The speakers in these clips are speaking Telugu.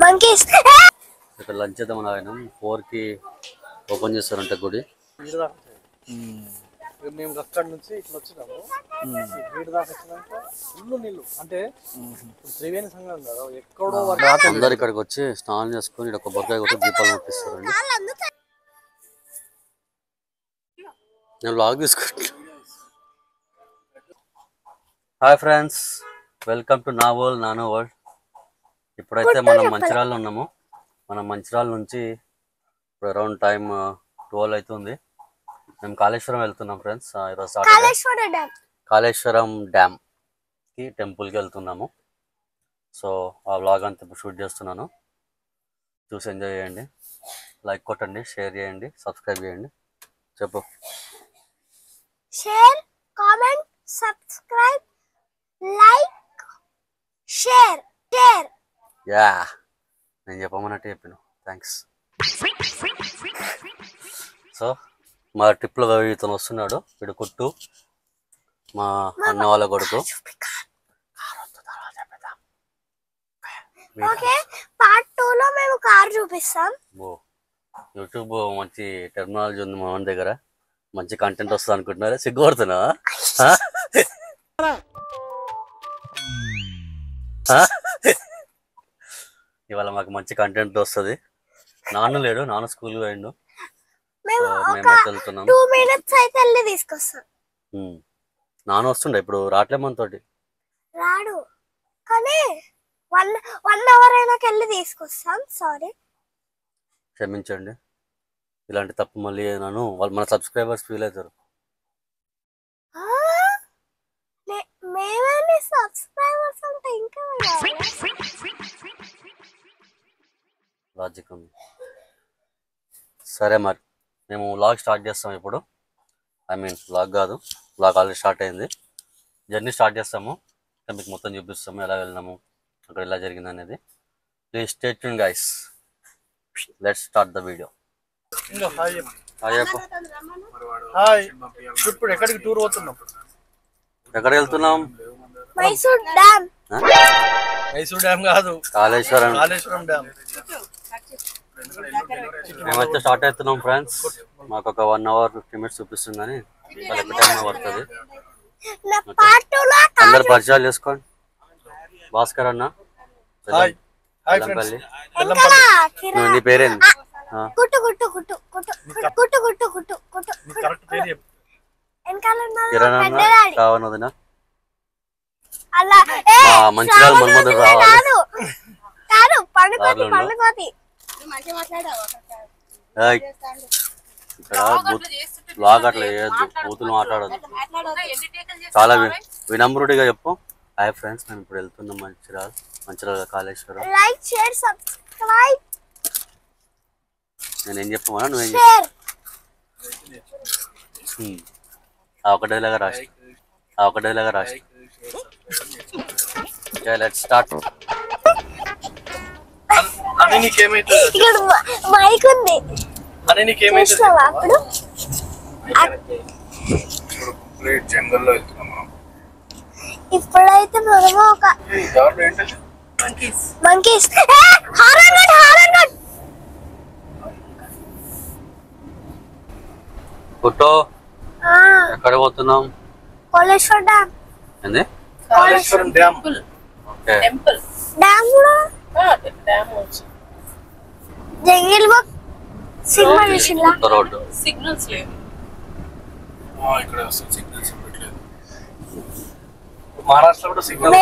మంకీస్ ఇక్కడ లంచ్ చేద్దాం ఆయన 4 కి ఓపెన్ చేస్తారంట గుడి. మేము అక్కడి నుంచి ఇట్లా వచ్చినాము. వీడి దాకా వచ్చినాక ఫుల్ నీళ్ళు అంటే త్రివేణి సంఘం కదా ఎక్కడో అందరు ఇక్కడికి వచ్చి స్నానం చేసుకుని ఇక్కడ కొబ్బరికాయ కొట్టి దీపాలు ముట్టిస్తారండి. నేను వ్లాగ్ తీసుకుంటా. హాయ్ ఫ్రెండ్స్, వెల్కమ్ టు నా వరల్డ్ నానో వరల్డ్. ఇప్పుడైతే మనం మంచిర్యాలలో ఉన్నాము. మనం మంచిర్యాల నుంచి ఇప్పుడు అరౌండ్ టైం 12 అవుతుంది. మేము కాళేశ్వరం వెళ్తున్నాం ఫ్రెండ్స్. ఈరోజు కాళేశ్వరం డ్యామ్ కి టెంపుల్కి వెళ్తున్నాము. సో ఆ వ్లాగ్ అంతా ఇప్పుడు షూట్ చేస్తున్నాను. చూసి ఎంజాయ్ చేయండి. లైక్ కొట్టండి, షేర్ చేయండి, సబ్స్క్రైబ్ చేయండి. చెప్పు. Share, comment, subscribe, like, share. Yeah, నేను చెప్పమన్నట్టు చెప్పాను. థ్యాంక్స్. సో మా ట్రిప్లో ఇతను వస్తున్నాడు. వీడు కుట్టు, మా అన్న వాళ్ళ కొడుకు. పార్ట్ 2 లో మేము కార్ చూపిస్తాం. యూట్యూబ్ మంచి టెక్నాలజీ ఉంది మా మన దగ్గర. మంచి కంటెంట్ వస్తుంది అనుకుంటున్నారా? సిగ్గుపడుతున్నా? ఇవాళ మాకు మంచి కంటెంట్ వస్తుంది. నాన్న లేడు, నాన్న స్కూల్ పోయిండు. మేమైతే వెళ్తున్నాం. 2 minutes అయితే వెళ్ళి తీసుకొస్తాం. నాన్న వస్తుండే, ఇప్పుడు రావట్లే మనతోటి. రాడు కానీ 1 hour అయినాక వెళ్ళి తీసుకొస్తాం. సారీ, క్షమించండి. ఇలాంటి తప్పు మళ్ళీ నన్ను వాళ్ళు మన సబ్స్క్రైబర్స్ ఫీల్ అవుతారు. మేమేమి సబ్స్క్రైబర్స్ అంటే ఇంకా లాజిక్ ఉంది. సరే మరి మేము వ్లాగ్ స్టార్ట్ చేస్తాం ఇప్పుడు. వ్లాగ్ కాదు, వ్లాగ్ ఆల్రెడీ స్టార్ట్ అయింది. జర్నీ స్టార్ట్ చేస్తాము. మీకు మొత్తం చూపిస్తాము, ఎలా వెళ్ళినాము, అక్కడ ఎలా జరిగింది అనేది. Please stay tune guys. Let's start the video. Hi, ఇప్పుడు ఎక్కడికి టూర్ పోతున్నాం? ఎక్కడికి వెళ్తున్నాం? మైసూర్ డ్యామ్. మైసూర్ డ్యామ్ కాదు, కాళేశ్వరం డ్యామ్. మేమైతే స్టార్ట్ అవుతున్నాం ఫ్రెండ్స్. మాకు ఒక 1 hour 50 minutes చూపిస్తుందని చాలా ఎక్కువ టైం పడుతుంది. అందరు పరిచయాలు చేసుకోండి. భాస్కర్ అన్న, నీ పేరేంది? కిరణ్ అన్న, రావణ్ వదిన, మంచిర్యాల మన్మధుడు రావాలి. ఇక్కడ బ్లాగ్ అట్లా చేయొద్దు, బూతులు మాట్లాడద్దు. చాలా వినమ్రుడిగా చెప్పు. హాయ్ ఫ్రెండ్స్, మేము ఇప్పుడు వెళ్తున్నాం మంచిర్యాల కాళేశ్వరం. నేనేం చెప్పమన్నా నువ్వేం చెప్పు. ఒకటేలాగా రాష్ట్ర. Let's start. మైక్ ఉంది. ఇప్పుడైతే మనము ఒక మంకీస్ ఫోటో ఎక్కడ పోతున్నాం? కాళేశ్వరం డ్యామ్. ఏంది? కాళేశ్వరం డ్యామ్. ఓకే. డ్యామ్ కూడా జంగిల్ బుక్ సినిమా చూసిలా? రోడ్ సిగ్నల్స్ లేవు. ఇక్కడ సిగ్నల్స్ పెట్టలేదు. మహారాష్ట్ర కూడా సిగ్నల్.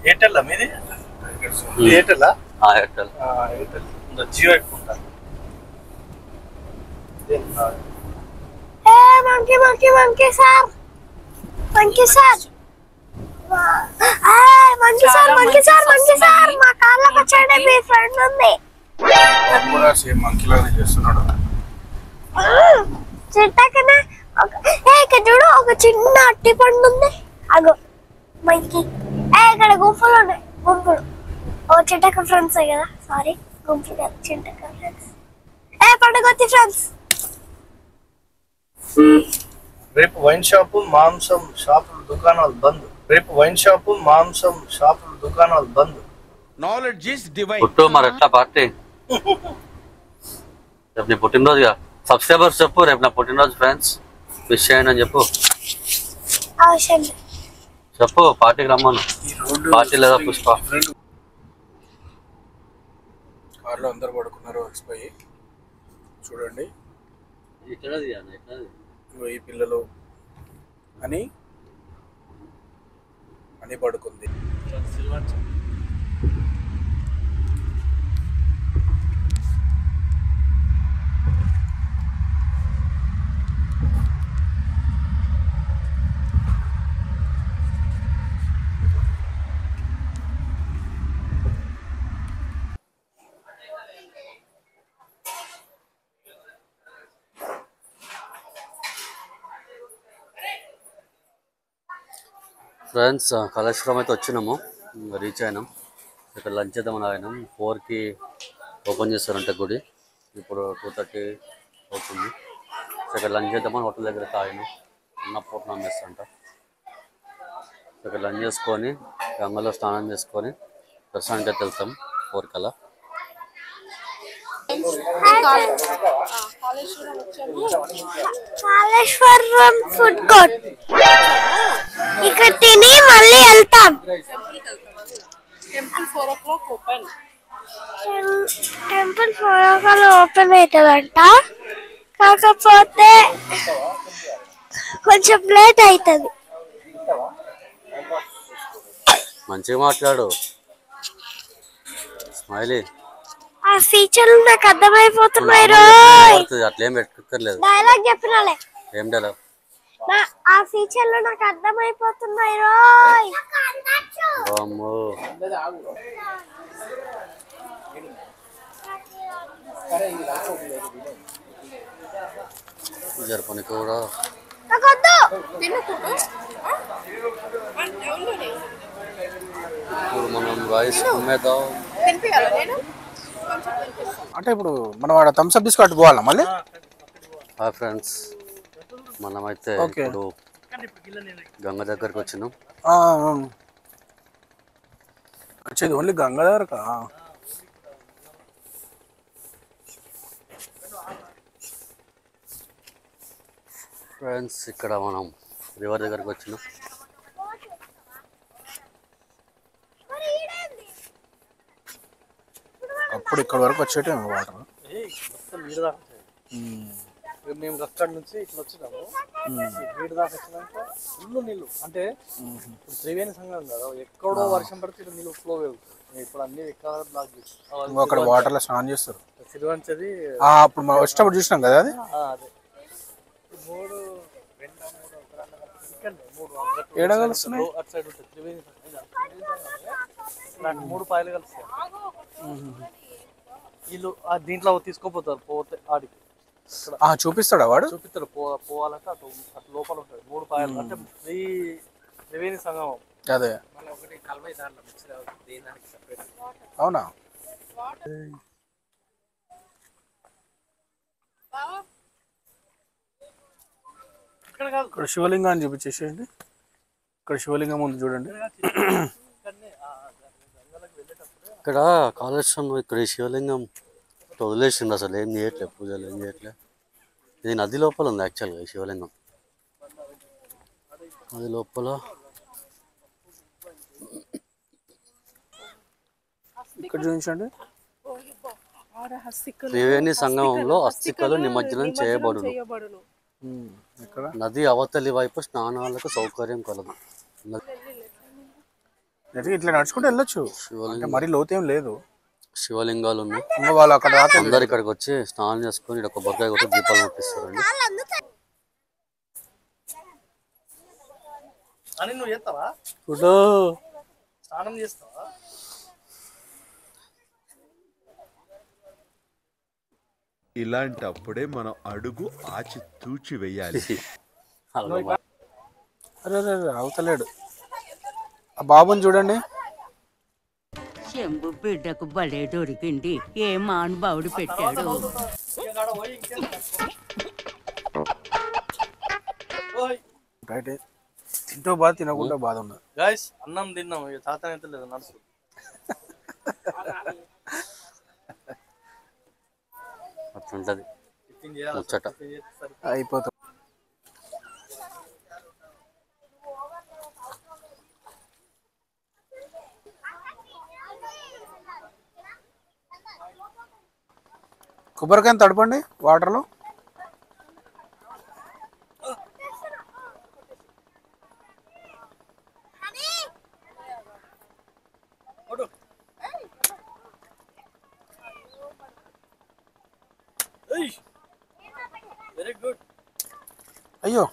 ఎయిర్టెల్ మీది? ఎయిర్టెల్. జియో ఎక్కుంటా. మంకీ సార్ మా కాళ్ళకి వచ్చాడే మీ ఫ్రెండ్ ఉంది. చిట్టకనే ఇక్కడ చూడు, ఒక చిన్న అట్టి పండు ఉంది. అగో మంకీ. ఇక్కడ గుంపులు ఉన్నాయి, గుంపులు. ఓ చిట్టక ఫ్రెండ్స్ కదా, సారీ గుంపులు కదా, చిట్టక ఫ్రెండ్స్. పండుగొత్తి ఫ్రెండ్స్. రేపు వైన్ షాపు, మాంసం షాపులు, దుకాణాలు బంద్. రేపు వైన్ షాపు, మాంసం షాపులు, దుకాణాలు బంద్. Knowledge is divine. పుట్టు మరి ఎట్లా పార్టీ? రేపు నీ పుట్టినరోజుగా సబ్స్క్రైబర్స్ చెప్పు, రేపు నా పుట్టినరోజు ఫ్రెండ్స్ విష్ చేయండి అని చెప్పు. అవసరం చెప్పు పార్టీకి రమ్మను. పార్టీ లేదా పుష్ప? కార్లో అందరు పడుకున్నారు అలసిపోయి. చూడండి ఈ పిల్లలు అని పడుకుంది. ఫ్రెండ్స్ కళాశ్రమం అయితే వచ్చినాము, రీచ్ అయినాం. ఇక్కడ లంచ్ చేద్దామని ఆగినాం. 4కి ఓపెన్ చేస్తారంట గుడి, ఇప్పుడు 2:30 అవుతుంది. సో ఇక్కడ లంచ్ చేద్దామని హోటల్ దగ్గర ఆగినాం. అన్నపూర్ణ చేస్తారంట. సో ఇక్కడ లంచ్ చేసుకొని గంగలో స్నానం చేసుకొని దర్శనానికి అయితే వెళ్తాం 4 కల్లా. కాళేశ్వరం ఫుడ్ కోర్ట్ ఇక్కడ తిని మళ్ళీ వెళ్తాం. టెంపుల్ 4 o'clock ఓపెన్ అవుతుందంట, కాకపోతే కొంచెం లేట్ అవుతుంది. మంచిగా మాట్లాడు స్మైలీ. ఆ ఫీచర్లు నాకు అర్థమైపోతున్నాయి. అట్లేం పెట్టుకోలేదు. డైలాగ్ చెప్పినాలే. ఏం డైలాగ్? ఆ ఫీచర్లు నాకు అర్థమైపోతున్నాయి రోయ్. జరపని కూడా ఇప్పుడు మనం రైస్ కుమ్మేద్దాం. అంటే ఇప్పుడు మనం వాడు థమ్స్ అప్ తీసుకొని పోవాలా మళ్ళీ? హాయ్ ఫ్రెండ్స్, మనమైతే ఇప్పుడు గంగ దగ్గరకు వచ్చినాం. వచ్చేది ఓన్లీ గంగ దగ్గరకా? ఫ్రెండ్స్ ఇక్కడ మనం రివర్ దగ్గరకు వచ్చినాం. అప్పుడు ఇక్కడ వరకు వచ్చేటే వాటర్. మేము అక్కడి నుంచి ఇట్లా వచ్చినాము. వీడి దాకా వచ్చినాక ఫుల్ నీళ్ళు. అంటే ఇప్పుడు త్రివేణి సంఘం కదా, ఎక్కడో వర్షం పడితే ఇక్కడ నీళ్ళు ఫ్లో వెళ్తాయి. ఇప్పుడు అన్ని ఎక్కడ బ్లాక్ చేస్తారు. అక్కడ వాటర్ లో స్నానం చేస్తారు. సిరివంచది అప్పుడు మనం వచ్చినప్పుడు చూసినాం కదా అది. అదే 3 ఏడా కలుస్తున్నాయి? అటు సైడ్ ఉంటుంది త్రివేణి సంఘం. 3 పాయలు కలుస్తాయి. వీళ్ళు దీంట్లో తీసుకోపోతారు. పోతే ఆడికి చూపిస్తాడా వాడు? చూపిస్తాడు. పోవాలంటే అటు లోపల ఉంటాడు. 3 పాయలు అంటే త్రివేణి సంగమం. అదే అవునా? ఇక్కడ శివలింగాన్ని చూపించేసేయండి. ఇక్కడ శివలింగం ఉంది చూడండి. ఇక్కడ కాళేశ్వరం ఇక్కడ శివలింగం వదిలేసిండు, అసలు ఏం చేయట్లేదు, పూజలు ఏం చేయట్లేదు. ఇది నది లోపల ఉంది యాక్చువల్గా ఈ శివలింగం. నది లోపల ఇక్కడ చూపించండి. త్రివేణి సంగమంలో అస్థికలు నిమజ్జనం చేయబడును. నది అవతలి వైపు స్నానాలకు సౌకర్యం కలదు. ఇట్లా నడుచుకుంటూ వెళ్ళొచ్చు, మరి లోతేం లేదు. శివలింగాలు ఉన్నాయి. వాళ్ళు అక్కడ అందరు ఇక్కడికి వచ్చి స్నానం చేసుకొని ఇక్కడ కొబ్బరికాయ కొట్టి దీపాలు ముట్టిస్తారండి. అని నువ్వు చేస్తావా? స్నానం చేస్తావా? ఇలాంటప్పుడే మనం అడుగు ఆచి తూచి వెయ్యాలి. అరే అవుతలేడు. ఆ బాబుని చూడండి. చెంబు బిడ్డకు బలే దొరికింది. ఏ మానుభావుడు పెట్టాడు. తింటూ బాధ తినకుండా బాధ ఉన్నది గాయస్. అన్నం తిన్నాం, ఇక తాత అయితే లేదు నడుచు. అట్లుంటది ముచ్చట. అయిపోతుంది. కొబ్బరికాయని తడపండి వాటర్లో. Very good. అయ్యో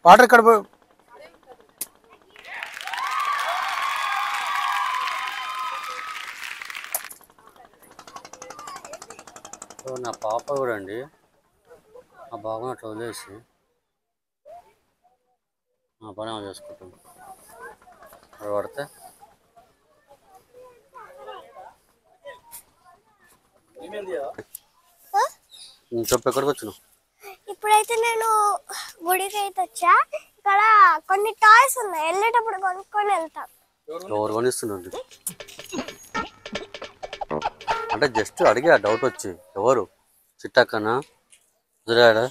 వాటర్ ఇక్కడ నా పాప కూడా అండి ఆ బాబుని అట్లా వదిలేసి ఆ పని ఆమె చేసుకుంటాం. అది పడితే చెప్పు ఎక్కడికి వచ్చినావు? ఇప్పుడైతే నేను గుడికి అయితే వచ్చా. ఇక్కడ కొన్ని టాయ్స్ ఉన్నాయి, వెళ్ళేటప్పుడు కొనుక్కొని వెళ్తాం. ఎవరు కొనిస్తుందండి అంటే జస్ట్ అడిగా డౌట్ వచ్చి. ఎవరు? చిట్టక్కనా కుదిరాడా?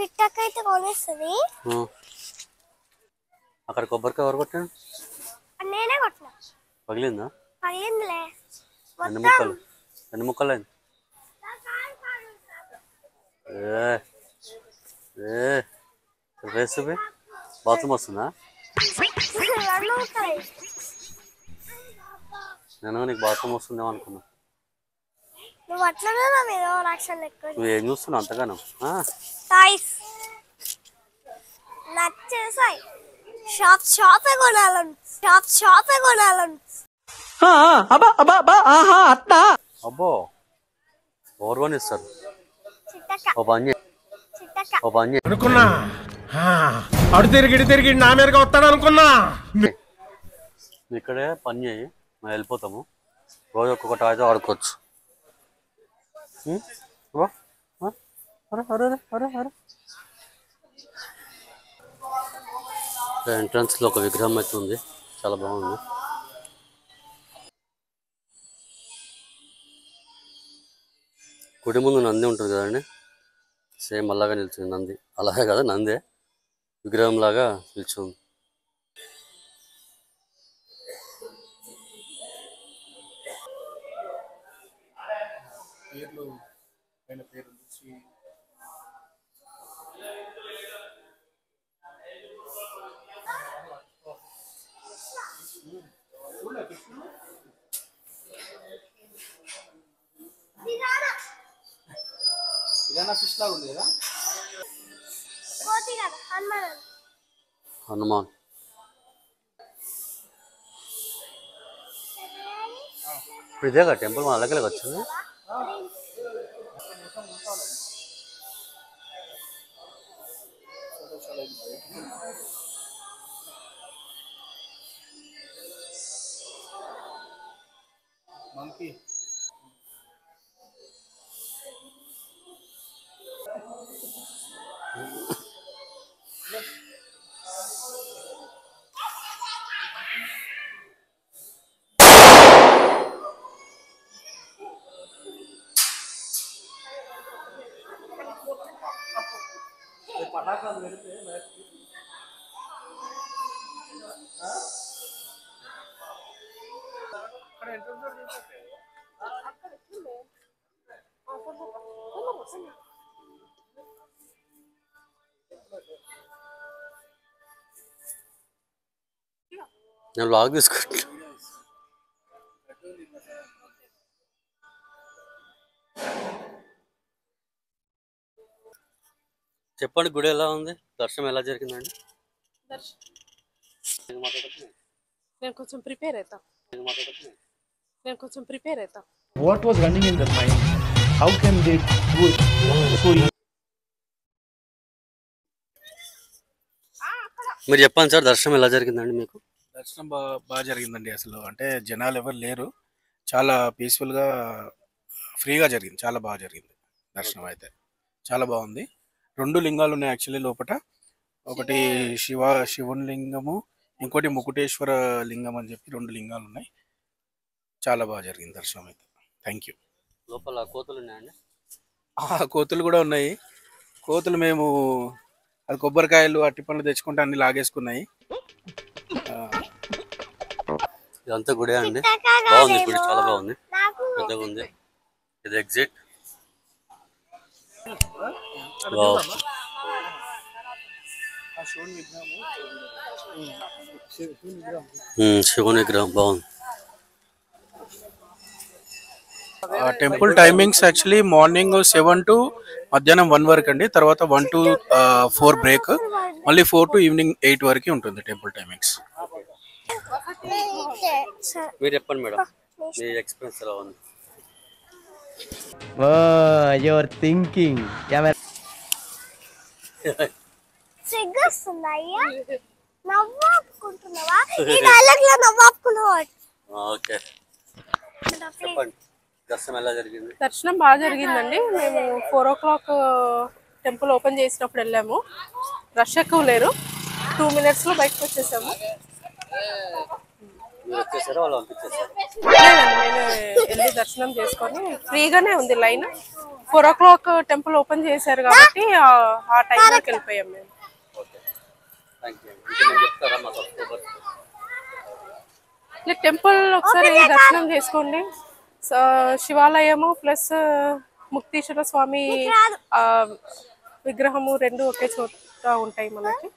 చిట్టక్క అయితే కొనిస్తుంది. అక్కడ కొబ్బరికాయ ఎవరు కొట్టాడు? నేనే కొట్టినా. పగిలిందా? పగిలిందిలే. ఎన్ని ముక్కలు? ఎన్ని ముక్కలు అయింది? రెసిపీ బాత్రూమ్ వస్తుందా? నేను నీకు బాత్రూమ్ వస్తుందేమో అనుకున్నా. నువ్వు అట్లనే నా మీద రాక్షలు ఎక్కువ. నువ్వు ఏం చూస్తున్నావు అంతగానో? టాయ్స్ నచ్చేసాయి. షాపే కొనాలను. షాపే కొనాలను. అబ్బో ఎవరు కొనిస్తారు? చిట్టక్క. ఓ పని చేయి. అనుకున్నా అడు తిరిగి నా మీదగా వస్తాడు అనుకున్నా. ఇక్కడే పని చేయి, మనం వెళ్ళిపోతాము. రోజు ఒక్కొక్కటి అయితే ఆడుకోవచ్చు. ఎంట్రన్స్ లో ఒక విగ్రహం అయితే ఉంది, చాలా బాగుంది. గుడి ముందు నంది ఉంటుంది కదండి, సేమ్ అలాగా నిల్చుంది నంది. అలాగే కదా, నందే విగ్రహం లాగా నిల్చుంది. ఇదన్నా ఫిష్ లాగా ఉంది కదా. హనుమాన్ ఇప్పుడు ఇదేగా టెంపుల్ మన దగ్గరకి వచ్చింది. మంకీ పటాకాలు పెడితే నేను లాగ్ తీసుకుంటా. చెప్పండి, గుడి ఎలా ఉంది? దర్శనం ఎలా జరిగిందండి? నేను కొంచెం ప్రిపేర్ అవుతా. What was running in their mind? How can they do it so easy? మీరు చెప్పండి సార్, దర్శనం ఎలా జరిగిందండి మీకు? దర్శనం బాగా జరిగిందండి. అసలు అంటే జనాలు ఎవరు లేరు, చాలా పీస్ఫుల్గా ఫ్రీగా జరిగింది, చాలా బాగా జరిగింది దర్శనం అయితే చాలా బాగుంది. 2 లింగాలు ఉన్నాయి యాక్చువల్లీ లోపల. ఒకటి శివుని లింగము, ఇంకోటి ముకుటేశ్వర లింగం అని చెప్పి 2 లింగాలు ఉన్నాయి. చాలా బాగా జరిగింది దర్శనం అయితే. Thank you. లోపల కోతులు ఉన్నాయండి? కోతులు కూడా ఉన్నాయి. కోతులు మేము అది కొబ్బరికాయలు అట్టి పండ్లు తెచ్చుకుంటే అన్ని లాగేసుకున్నాయి. ఇదంతా గుడి అండి, బాగుంది గుడి, చాలా బాగుంది, పెద్దగా ఉంది. ఇది ఎగ్జిట్. శివుని విగ్రహం బాగుంది. Temple timings actually morning 7 to మధ్యాహ్నం 1 వరకు అండి. తర్వాత 1 to 4 బ్రేక్, మళ్ళీ 4 to ఈవినింగ్ 8 వరకు ఉంటుంది టెంపుల్ టైమింగ్స్. మీరు చెప్పండి మేడం, మీ ఎక్స్పీరియన్స్ ఎలా ఉంది? యువర్ థింకింగ్ సిగ్గుస్తుందా అయ్యా? నవ్వాపుకుంటున్నావా? ఈ డైలాగ్ లో నవ్వాపుకున్నావా? ఓకే చెప్పండి, దర్శనం ఎలా జరిగింది? దర్శనం బాగా జరిగిందండి. మేము 4 o'clock టెంపుల్ ఓపెన్ చేసినప్పుడు వెళ్ళాము. రష్ ఎక్కువ లేరు. 2 minutes లో బయటకు వచ్చేసాము. మీరు వచ్చేసారా, వాళ్ళు పంపించేసారు? లేదండి, మేము వెళ్ళి దర్శనం చేసుకొని ఫ్రీగానే ఉంది లైన్. 4 o'clock టెంపుల్ ఓపెన్ చేశారు కాబట్టి ఆ టైంలోకి వెళ్ళిపోయాం మేము. Thank you. ఇంకేమైనా చెప్తారా మా సబ్స్క్రైబర్స్? టెంపుల్ ఒకసారి దర్శనం చేసుకోండి. శివాలయము ప్లస్ ముక్తీశ్వర స్వామి విగ్రహము 2 ఒకే చోట ఉంటాయి. మనకి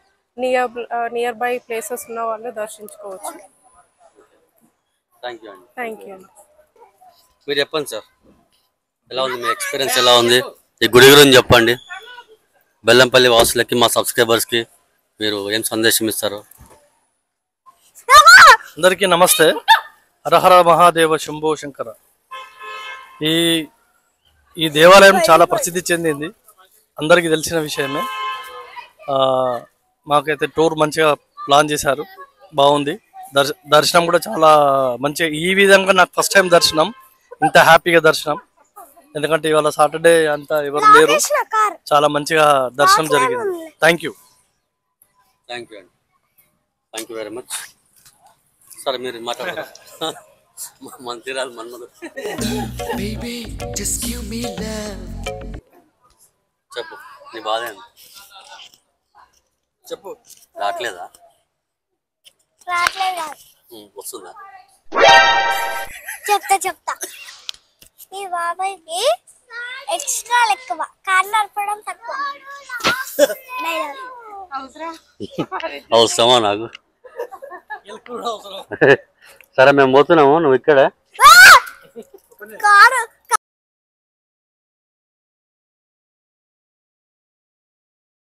నియర్ బై ప్లేసెస్ ఉన్న వాళ్ళు దర్శించుకోవచ్చు. థ్యాంక్ యూ అండి. థ్యాంక్ యూ అండి. మీరు చెప్పండి సార్, ఎలా ఉంది మీ ఎక్స్పీరియన్స్, ఎలా ఉంది ఈ గుడి గురించి చెప్పండి. బెల్లంపల్లి వాసులకి, మా సబ్స్క్రైబర్స్కి మీరు ఏం సందేశం ఇస్తారు? అందరికీ నమస్తే. హరహర మహాదేవ శంభో శంకర. ఈ దేవాలయం చాలా ప్రసిద్ధి చెందింది, అందరికీ తెలిసిన విషయమే. మాకైతే టూర్ మంచిగా ప్లాన్ చేశారు, బాగుంది. దర్శనం కూడా చాలా మంచిగా, ఈ విధంగా నాకు ఫస్ట్ టైం దర్శనం, ఇంత హ్యాపీగా దర్శనం. ఎందుకంటే ఇవాళ సాటర్డే అంతా ఎవరు లేరు, చాలా మంచిగా దర్శనం జరిగింది. Thank you. థ్యాంక్ యూ అండి, థ్యాంక్ యూ వెరీ మచ్. సరే మీరు మాట్లాడతారు. మంచిర్యాల మన్మధు చెప్పు, నీ బాధ ఏంది చెప్పు. రావట్లేదా? వస్తుందా? చెప్తా. ఈ బాబాయ్కి ఎక్స్ట్రా ఎక్కువ, కాళ్ళు నడపడం తక్కువ. అవసరమా నాకు? సరే మేము పోతున్నాము, నువ్వు ఇక్కడ కారు